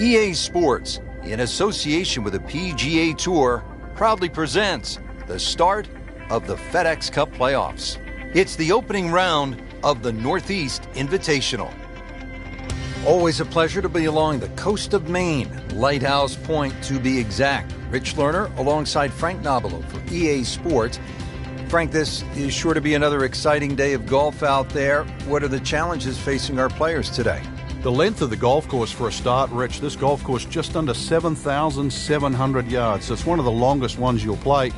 EA Sports, in association with the PGA Tour, proudly presents the start of the FedEx Cup playoffs. It's the opening round of the Northeast Invitational. Always a pleasure to be along the coast of Maine, Lighthouse Point to be exact. Rich Lerner alongside Frank Nobilo for EA Sports. Frank, this is sure to be another exciting day of golf out there. What are the challenges facing our players today? The length of the golf course for a start, Rich. This golf course just under 7,700 yards. So it's one of the longest ones you'll play.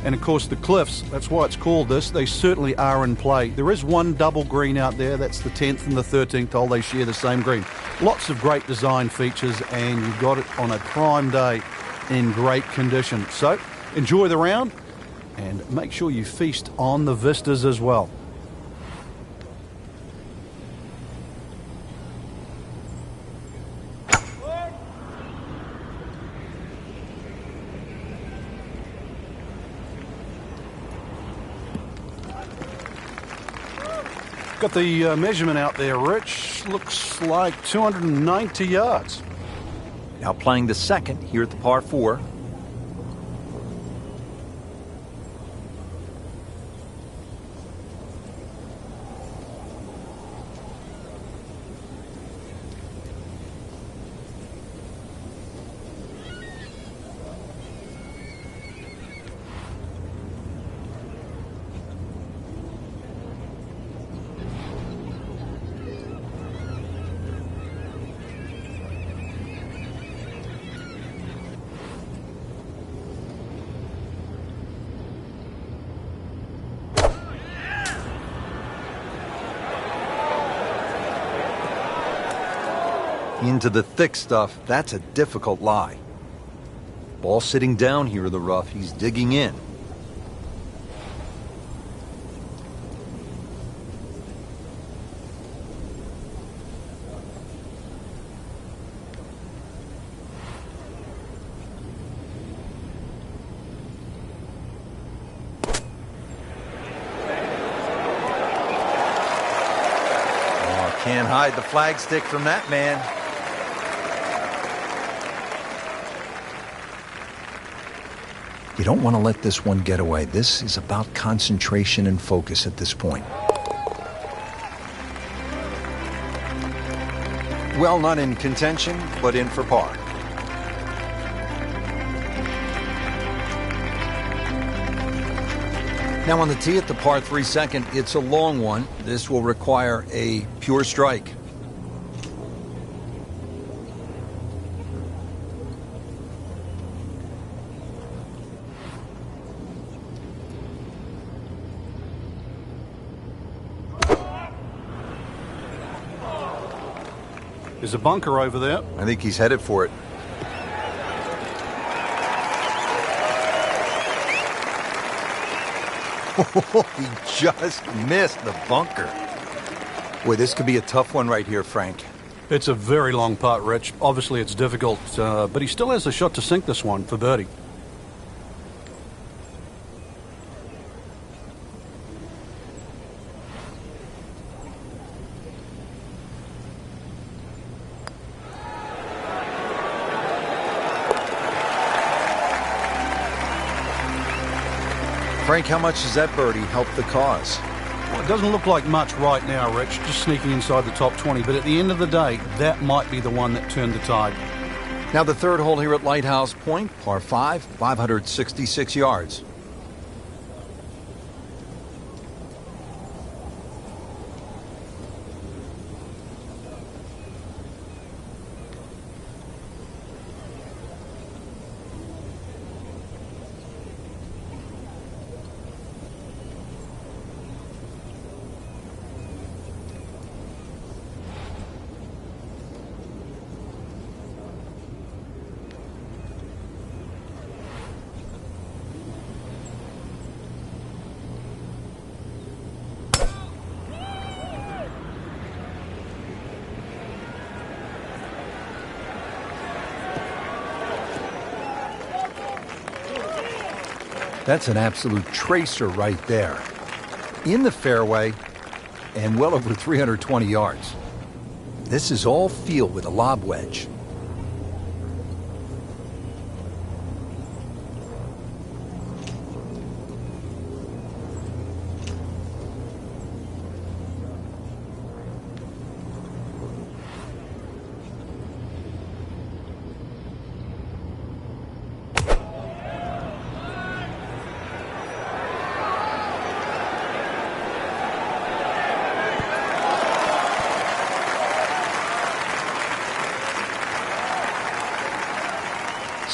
And of course the cliffs, that's why it's called this, they certainly are in play. There is one double green out there, that's the 10th and the 13th hole, they share the same green. Lots of great design features, and you've got it on a prime day in great condition. So enjoy the round and make sure you feast on the vistas as well. Got the measurement out there, Rich. Looks like 290 yards. Now playing the second here at the par 4. Into the thick stuff, that's a difficult lie. Ball sitting down here in the rough, he's digging in. Oh, can't hide the flagstick from that man. You don't want to let this one get away. This is about concentration and focus at this point. Well, not in contention, but in for par. Now on the tee at the par 3 second, it's a long one. This will require a pure strike. There's a bunker over there. I think he's headed for it. He just missed the bunker. Boy, this could be a tough one right here, Frank. It's a very long putt, Rich. Obviously it's difficult, but he still has a shot to sink this one for birdie. Frank, how much does that birdie help the cause? Well, it doesn't look like much right now, Rich, just sneaking inside the top 20. But at the end of the day, that might be the one that turned the tide. Now the third hole here at Lighthouse Point, par 5, 566 yards. That's an absolute tracer right there. In the fairway and well over 320 yards. This is all feel with a lob wedge.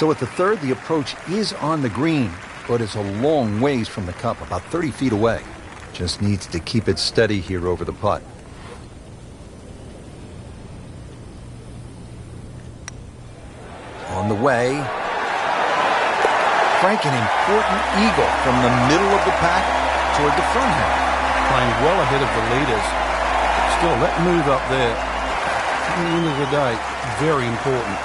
So at the third, the approach is on the green, but it's a long ways from the cup, about 30 feet away. Just needs to keep it steady here over the putt. On the way. Frank, an important eagle from the middle of the pack toward the front half. Playing well ahead of the leaders. Still, that move up there, at the end of the day, very important.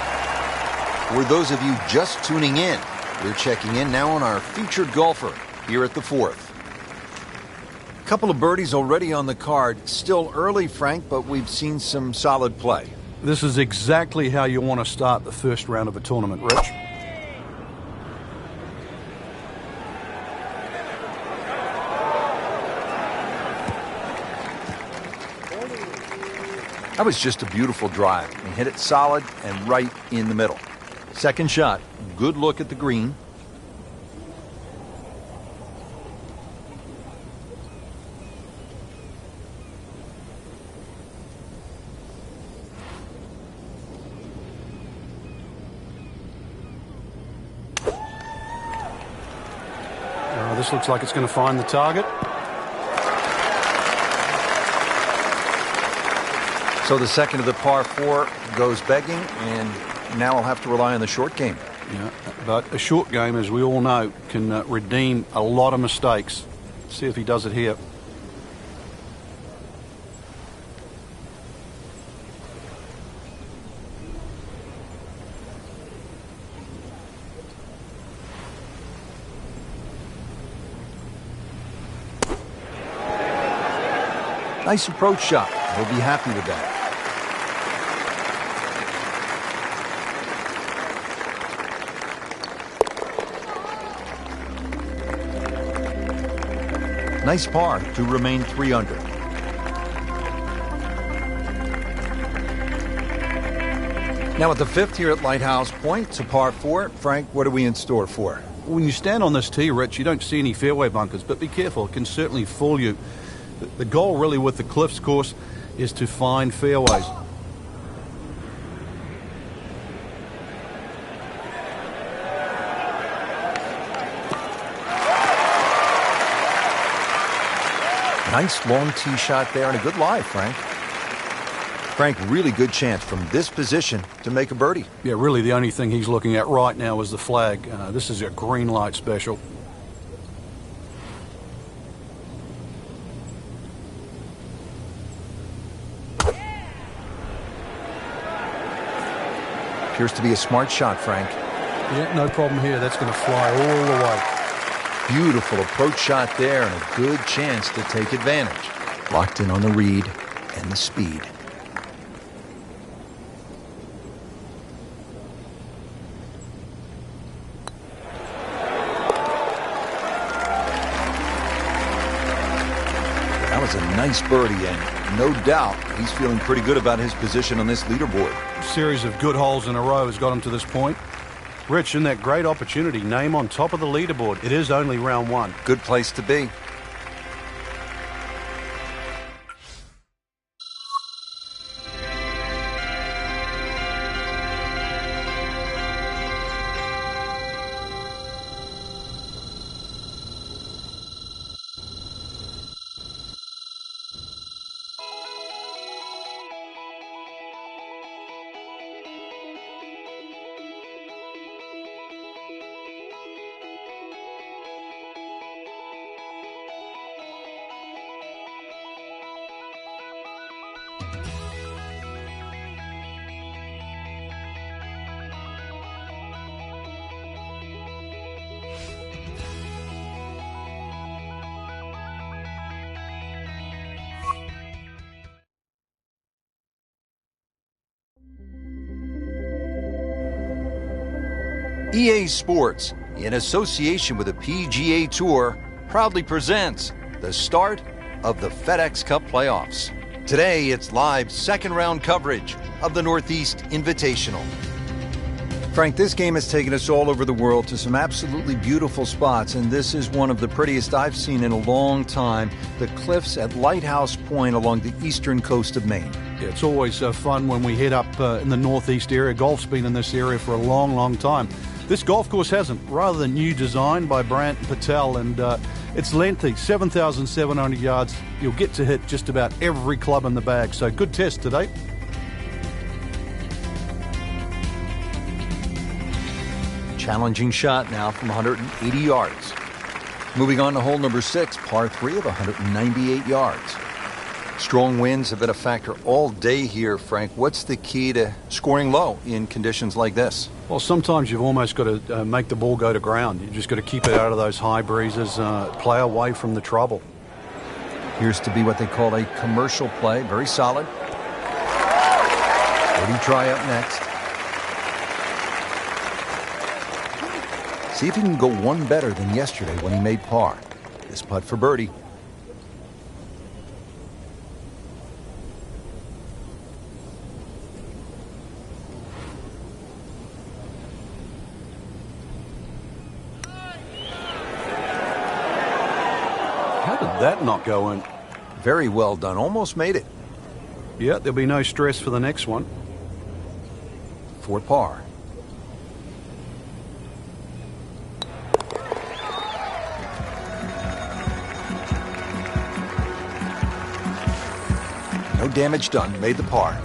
For those of you just tuning in, we're checking in now on our featured golfer here at the fourth. A couple of birdies already on the card. Still early, Frank, but we've seen some solid play. This is exactly how you want to start the first round of a tournament, Rich. That was just a beautiful drive. He hit it solid and right in the middle. Second shot, good look at the green. This looks like it's going to find the target. So the second of the par four goes begging, and now I'll have to rely on the short game. Yeah, but a short game, as we all know, can redeem a lot of mistakes. See if he does it here. Nice approach shot. He'll be happy with that. Nice par to remain 3 under. Now at the fifth here at Lighthouse Point, to par 4. Frank, what are we in store for? When you stand on this tee, Rich, you don't see any fairway bunkers, but be careful. It can certainly fool you. The goal really with the Cliffs course is to find fairways. Nice long tee shot there and a good lie, Frank. Frank, really good chance from this position to make a birdie. Yeah, really the only thing he's looking at right now is the flag. This is a green light special. Appears to be a smart shot, Frank. Yeah, no problem here. That's going to fly all the way. Beautiful approach shot there and a good chance to take advantage. Locked in on the read and the speed. That was a nice birdie, and no doubt he's feeling pretty good about his position on this leaderboard. A series of good holes in a row has got him to this point. Rich, in that great opportunity, name on top of the leaderboard. It is only round 1. Good place to be. EA Sports, in association with the PGA Tour, proudly presents the start of the FedEx Cup playoffs. Today, it's live second-round coverage of the Northeast Invitational. Frank, this game has taken us all over the world to some absolutely beautiful spots, and this is one of the prettiest I've seen in a long time, the cliffs at Lighthouse Point along the eastern coast of Maine. Yeah, it's always fun when we head up in the northeast area. Golf's been in this area for a long, long time. This golf course hasn't. Rather than new design by Brant Patel, and it's lengthy, 7,700 yards. You'll get to hit just about every club in the bag, so good test today. Challenging shot now from 180 yards. Moving on to hole number 6, par 3 of 198 yards. Strong winds have been a factor all day here, Frank. What's the key to scoring low in conditions like this? Well, sometimes you've almost got to make the ball go to ground. You've just got to keep it out of those high breezes, play away from the trouble. Appears to be what they call a commercial play. Very solid. Birdie try up next. See if he can go one better than yesterday when he made par. This putt for birdie. How did that not go in? Very well done. Almost made it. Yeah, there'll be no stress for the next one. For par. No damage done. Made the par.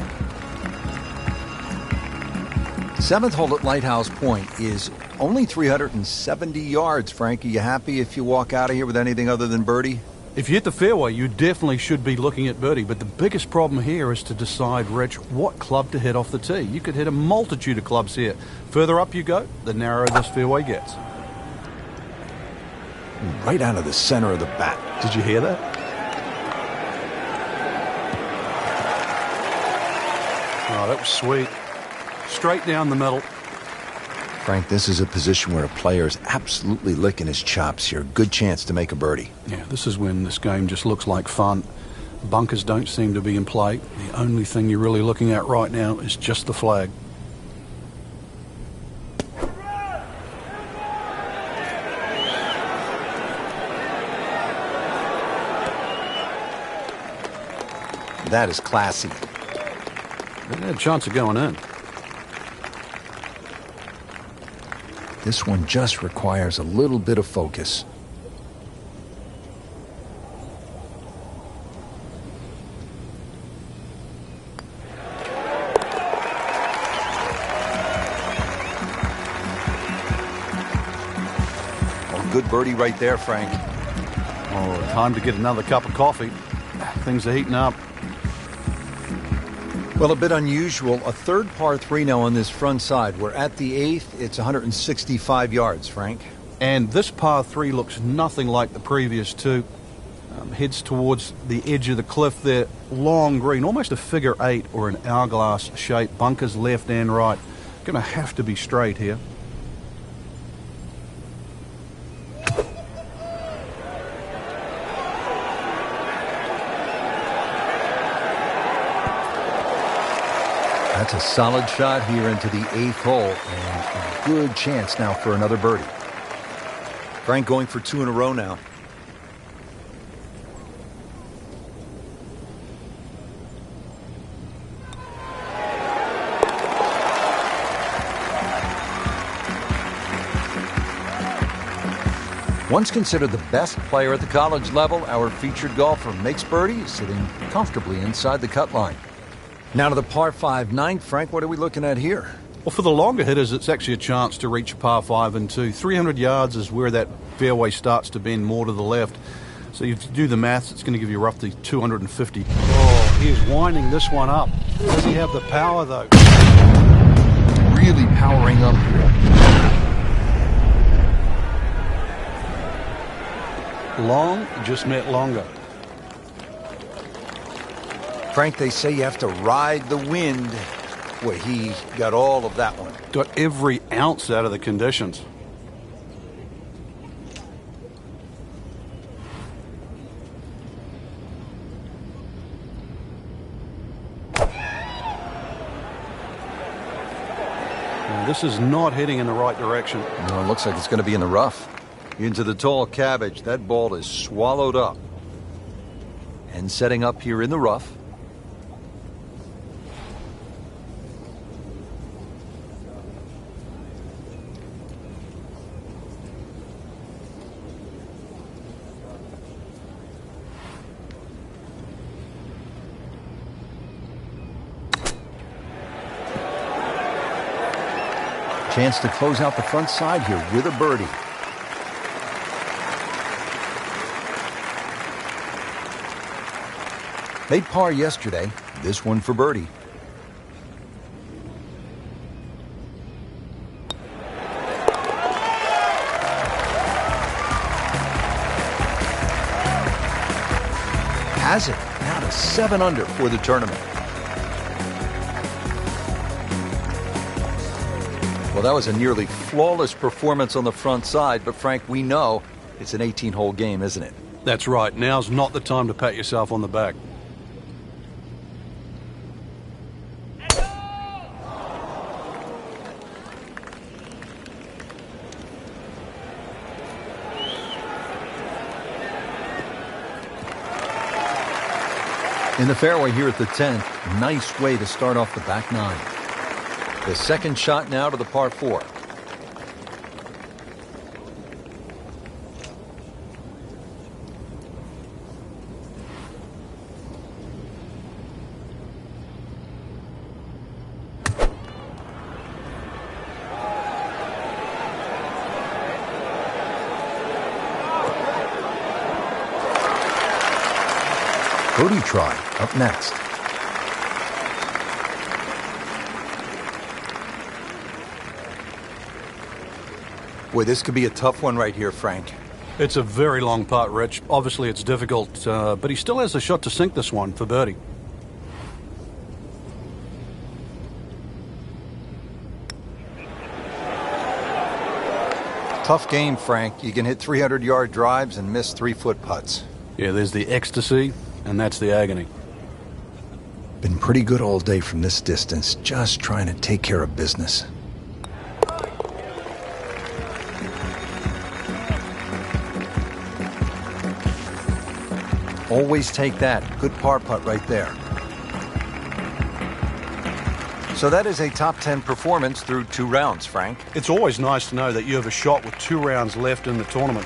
7th hole at Lighthouse Point is only 370 yards, Frank. Are you happy if you walk out of here with anything other than birdie? If you hit the fairway, you definitely should be looking at birdie. But the biggest problem here is to decide, Rich, what club to hit off the tee. You could hit a multitude of clubs here. Further up you go, the narrower this fairway gets. Right out of the center of the bat. Did you hear that? Oh, that was sweet. Straight down the middle. Frank, this is a position where a player is absolutely licking his chops here. Good chance to make a birdie. Yeah, this is when this game just looks like fun. Bunkers don't seem to be in play. The only thing you're really looking at right now is just the flag. That is classy. They had a chance of going in. This one just requires a little bit of focus. Oh, good birdie right there, Frank. Oh, time to get another cup of coffee. Things are heating up. Well, a bit unusual. A third par 3 now on this front side. We're at the 8th. It's 165 yards, Frank. And this par 3 looks nothing like the previous two. Heads towards the edge of the cliff there. Long green, almost a figure 8 or an hourglass shape. Bunkers left and right. Going to have to be straight here. That's a solid shot here into the 8th hole, and a good chance now for another birdie. Frank going for 2 in a row now. Once considered the best player at the college level, our featured golfer makes birdie, sitting comfortably inside the cut line. Now to the par 5 ninth. Frank, what are we looking at here? Well, for the longer hitters, it's actually a chance to reach a par 5 and 2. 300 yards is where that fairway starts to bend more to the left. So if you do the maths, it's going to give you roughly 250. Oh, he's winding this one up. Does he have the power, though? Really powering up here. Long just meant longer. Frank, they say you have to ride the wind Well, he got all of that one. Got every ounce out of the conditions. And this is not heading in the right direction. No, it looks like it's going to be in the rough. Into the tall cabbage. That ball is swallowed up. And setting up here in the rough. Chance to close out the front side here with a birdie. Made par yesterday. This one for birdie. Has it. Now to 7 under for the tournament. Well, that was a nearly flawless performance on the front side, but Frank, we know it's an 18-hole game, isn't it? That's right. Now's not the time to pat yourself on the back. In the fairway here at the 10th, nice way to start off the back nine. The second shot now to the par 4. Birdie try up next. Boy, this could be a tough one right here, Frank. It's a very long putt, Rich. Obviously, it's difficult, but he still has a shot to sink this one for birdie. Tough game, Frank. You can hit 300-yard drives and miss 3-foot putts. Yeah, there's the ecstasy, and that's the agony. Been pretty good all day from this distance, just trying to take care of business. Always take that. Good par putt right there. So that is a top 10 performance through 2 rounds, Frank. It's always nice to know that you have a shot with 2 rounds left in the tournament.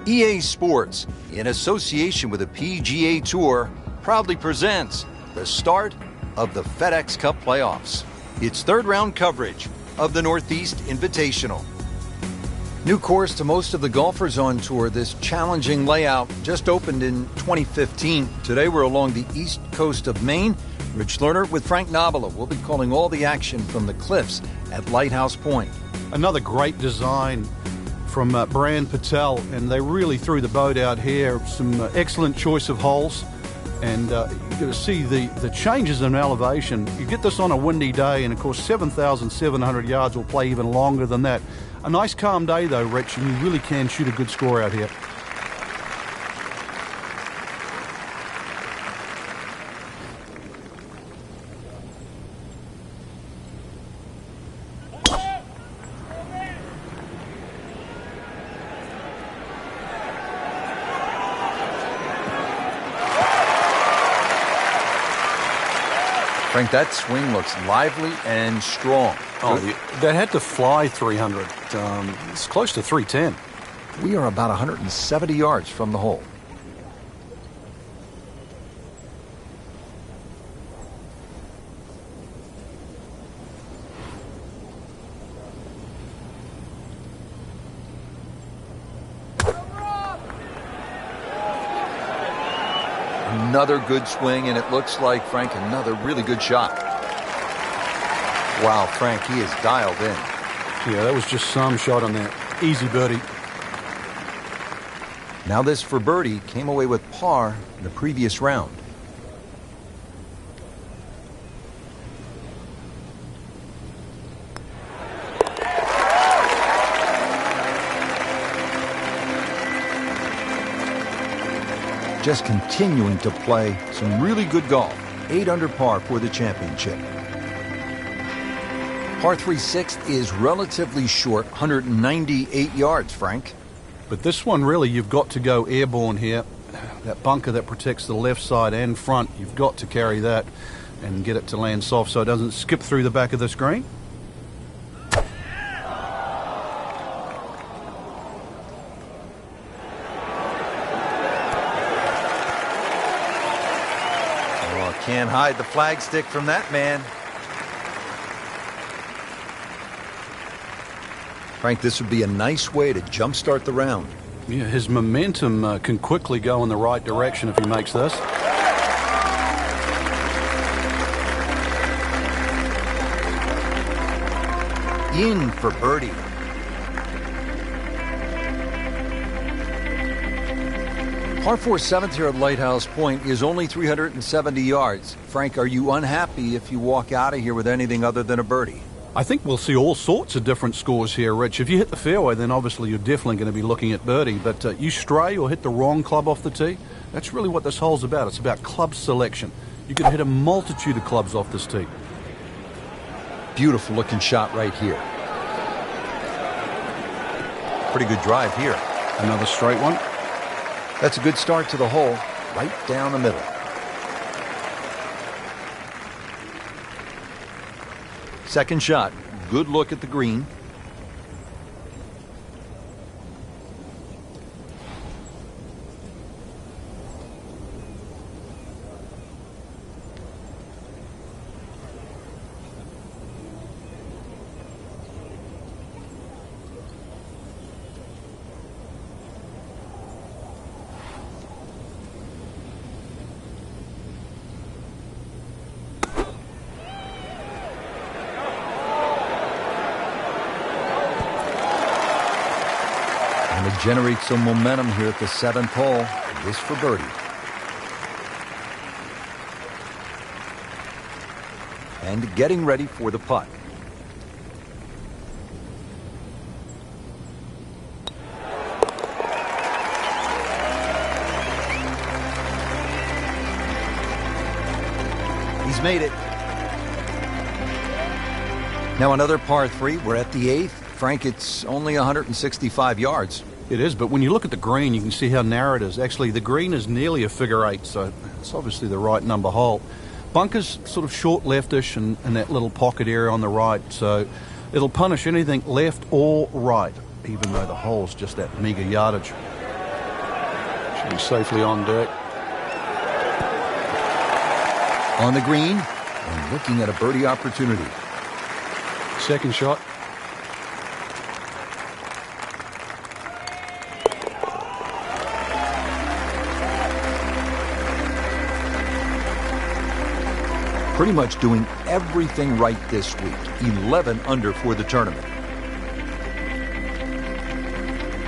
EA Sports, in association with the PGA Tour, proudly presents the start of the FedEx Cup playoffs. It's third-round coverage of the Northeast Invitational. New course to most of the golfers on tour, this challenging layout just opened in 2015. Today we're along the east coast of Maine. Rich Lerner with Frank Nobila. We'll be calling all the action from the cliffs at Lighthouse Point. Another great design from Brand Patel, and they really threw the boat out here. Some excellent choice of holes, and you're going to see the changes in elevation. You get this on a windy day, and of course 7,700 yards will play even longer than that. A nice calm day though, Rich, and you really can shoot a good score out here. Frank, that swing looks lively and strong. Oh, that had to fly 300. It's close to 310. We are about 170 yards from the hole. Another good swing, and it looks like, Frank, another really good shot. Wow, Frank, he is dialed in. Yeah, that was just some shot on that. Easy birdie. Now this for birdie came away with par in the previous round. Just continuing to play some really good golf. 8 under par for the championship. Par 3 6th is relatively short, 198 yards, Frank. But this one, really, you've got to go airborne here. That bunker that protects the left side and front, you've got to carry that and get it to land soft so it doesn't skip through the back of the screen. Can't hide the flagstick from that man. Frank, this would be a nice way to jumpstart the round. Yeah, his momentum can quickly go in the right direction if he makes this. In for birdie. Par 4 7th here at Lighthouse Point is only 370 yards. Frank, are you unhappy if you walk out of here with anything other than a birdie? I think we'll see all sorts of different scores here, Rich. If you hit the fairway, then obviously you're definitely going to be looking at birdie. But you stray or hit the wrong club off the tee, that's really what this hole's about. It's about club selection. You can hit a multitude of clubs off this tee. Beautiful looking shot right here. Pretty good drive here. Another straight one. That's a good start to the hole, right down the middle. Second shot, good look at the green. Generate some momentum here at the 7th hole. This for birdie. And getting ready for the putt. He's made it. Now another par 3. We're at the 8th. Frank, it's only 165 yards. It is, but when you look at the green, you can see how narrow it is. Actually, the green is nearly a figure 8, so it's obviously the right number hole. Bunker's sort of short leftish and that little pocket area on the right, so it'll punish anything left or right, even though the hole's just that meager yardage. Should be safely on deck. On the green, and looking at a birdie opportunity. Second shot. Pretty much doing everything right this week. 11 under for the tournament.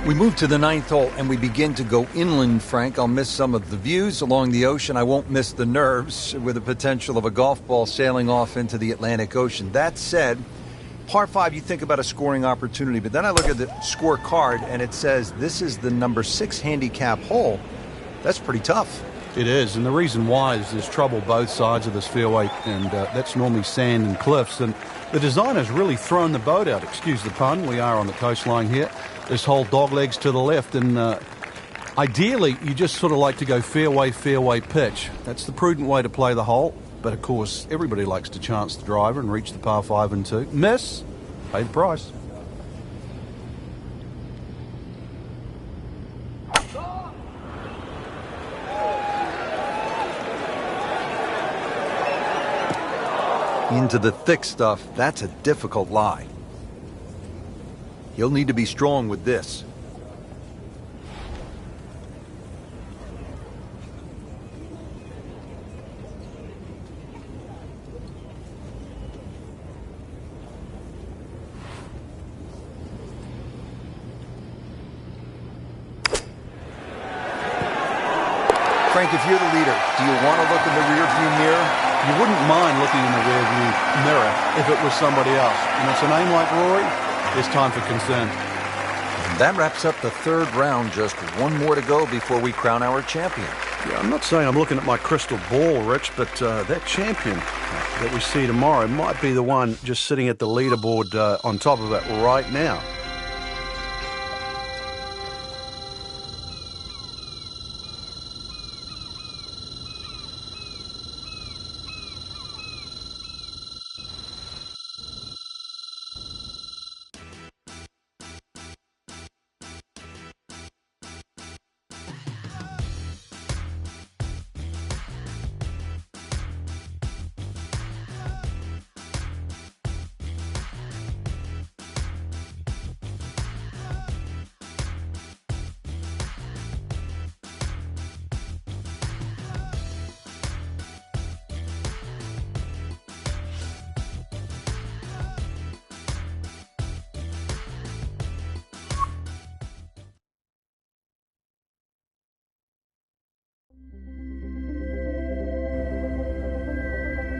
We move to the 9th hole and we begin to go inland, Frank. I'll miss some of the views along the ocean. I won't miss the nerves with the potential of a golf ball sailing off into the Atlantic Ocean. That said, par 5, you think about a scoring opportunity, but then I look at the scorecard and it says this is the number 6 handicap hole. That's pretty tough. It is, and the reason why is there's trouble both sides of this fairway, and that's normally sand and cliffs, and the designer's really thrown the boat out, excuse the pun. We are on the coastline here. This whole dog legs to the left, and ideally you just sort of like to go fairway, fairway pitch. That's the prudent way to play the hole. But of course, everybody likes to chance the driver and reach the par 5 and 2. Miss, pay the price. Into the thick stuff, that's a difficult lie. He'll need to be strong with this. Frank, if you're the leader, do you want to look in the rearview mirror? You wouldn't mind looking in the rearview mirror if it was somebody else. And it's a name like Rory, it's time for concern. And that wraps up the third round. Just one more to go before we crown our champion. Yeah, I'm not saying I'm looking at my crystal ball, Rich, but that champion that we see tomorrow might be the one just sitting at the leaderboard on top of it right now.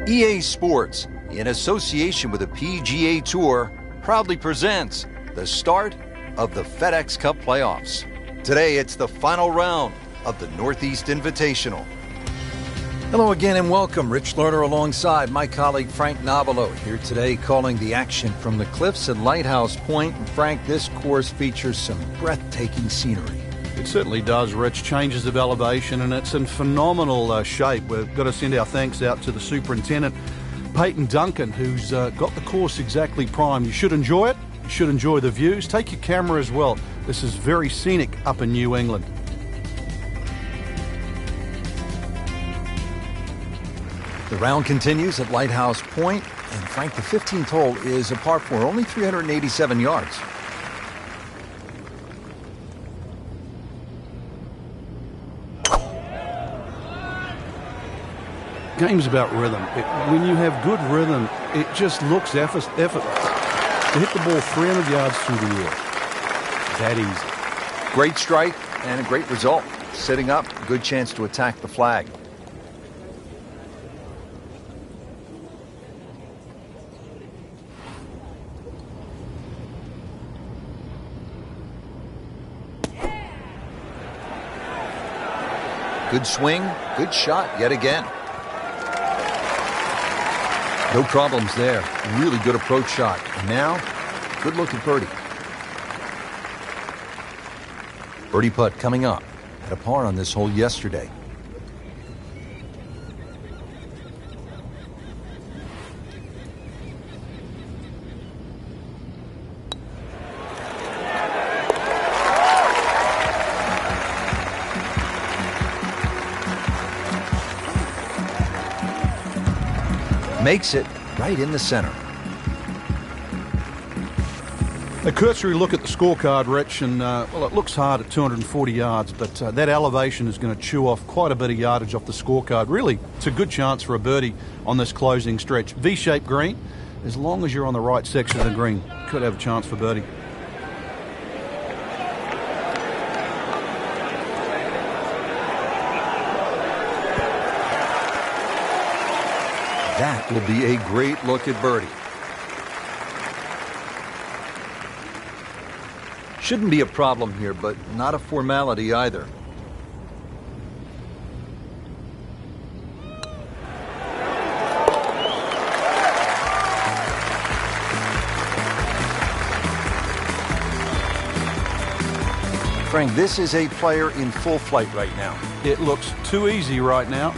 EA Sports, in association with the PGA Tour, proudly presents the start of the FedEx Cup playoffs. Today, it's the final round of the Northeast Invitational. Hello again and welcome. Rich Lerner alongside my colleague Frank Nobilo here today calling the action from the cliffs at Lighthouse Point. And Frank, this course features some breathtaking scenery. It certainly does, Rich. Changes of elevation, and it's in phenomenal shape. We've got to send our thanks out to the superintendent, Peyton Duncan, who's got the course exactly primed. You should enjoy it. You should enjoy the views. Take your camera as well. This is very scenic up in New England. The round continues at Lighthouse Point, and Frank, the 15th hole is a par 4, only 387 yards. Game's about rhythm. When you have good rhythm, it just looks effortless. To hit the ball 300 yards through the air, that easy. Great strike and a great result. Sitting up, good chance to attack the flag. Good swing, good shot yet again. No problems there. Really good approach shot. And now, good look at birdie. Birdie putt coming up. Had a par on this hole yesterday. Makes it right in the center. A cursory look at the scorecard, Rich, and well, it looks hard at 240 yards, but that elevation is going to chew off quite a bit of yardage off the scorecard. Really, it's a good chance for a birdie on this closing stretch. V-shaped green, as long as you're on the right section of the green, could have a chance for birdie. That will be a great look at birdie. Shouldn't be a problem here, but not a formality either. Frank, this is a player in full flight right now. It looks too easy right now.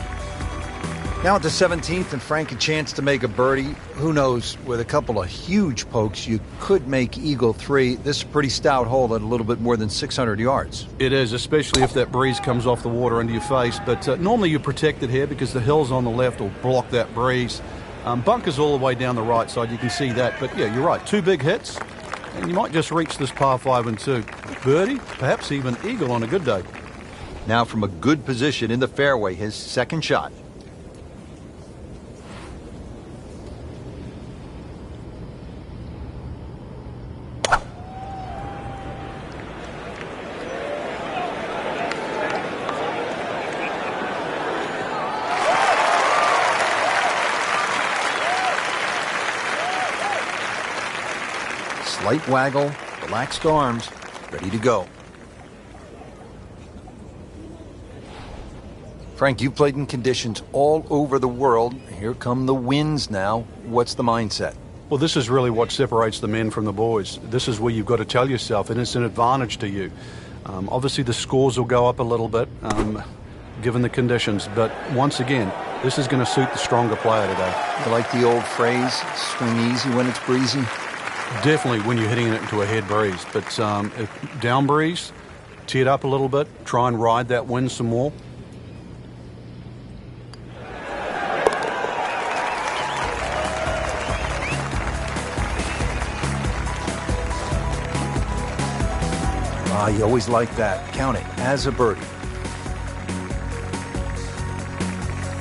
Now at the 17th, and Frank a chance to make a birdie. Who knows, with a couple of huge pokes, you could make Eagle 3. This is a pretty stout hole at a little bit more than 600 yards. It is, especially if that breeze comes off the water into your face. But normally you're protected here because the hills on the left will block that breeze. Bunkers all the way down the right side, you can see that. But yeah, you're right, 2 big hits, and you might just reach this par 5 and 2. Birdie, perhaps even eagle on a good day. Now from a good position in the fairway, his second shot. Slight waggle, relaxed arms, ready to go. Frank, you've played in conditions all over the world. Here come the winds now. What's the mindset? Well, this is really what separates the men from the boys. This is where you've got to tell yourself, and it's an advantage to you. Obviously, the scores will go up a little bit, given the conditions. But once again, this is going to suit the stronger player today. You like the old phrase, swing easy when it's breezy? Definitely when you're hitting it into a head breeze. But down breeze, tee it up a little bit, try and ride that wind some more. You always like that. Count it as a birdie.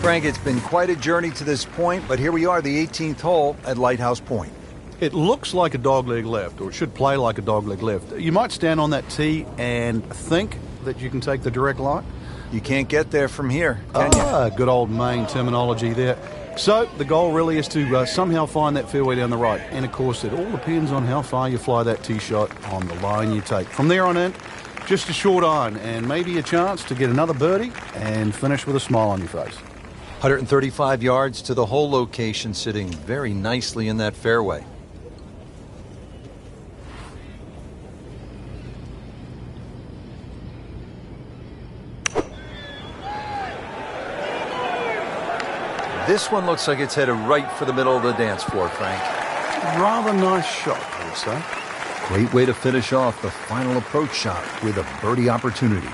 Frank, it's been quite a journey to this point, but here we are, the 18th hole at Lighthouse Point. It looks like a dogleg left, or it should play like a dogleg left. You might stand on that tee and think that you can take the direct line. You can't get there from here, can you? Good old Maine terminology there. So the goal really is to somehow find that fairway down the right. And of course, it all depends on how far you fly that tee shot on the line you take. From there on in, just a short iron and maybe a chance to get another birdie and finish with a smile on your face. 135 yards to the hole location, sitting very nicely in that fairway. This one looks like it's headed right for the middle of the dance floor, Frank. Rather nice shot, I would say. Great way to finish off the final approach shot with a birdie opportunity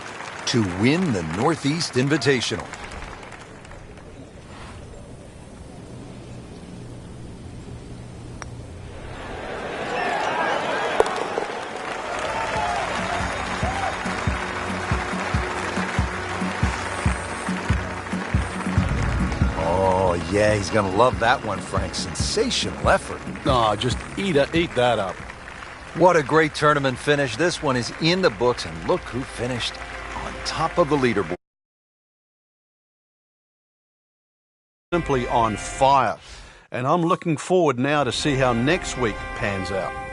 to win the Northeast Invitational. Yeah, he's going to love that one, Frank. Sensational effort. No, just eat that up. What a great tournament finish. This one is in the books, and look who finished on top of the leaderboard. Simply on fire. And I'm looking forward now to see how next week pans out.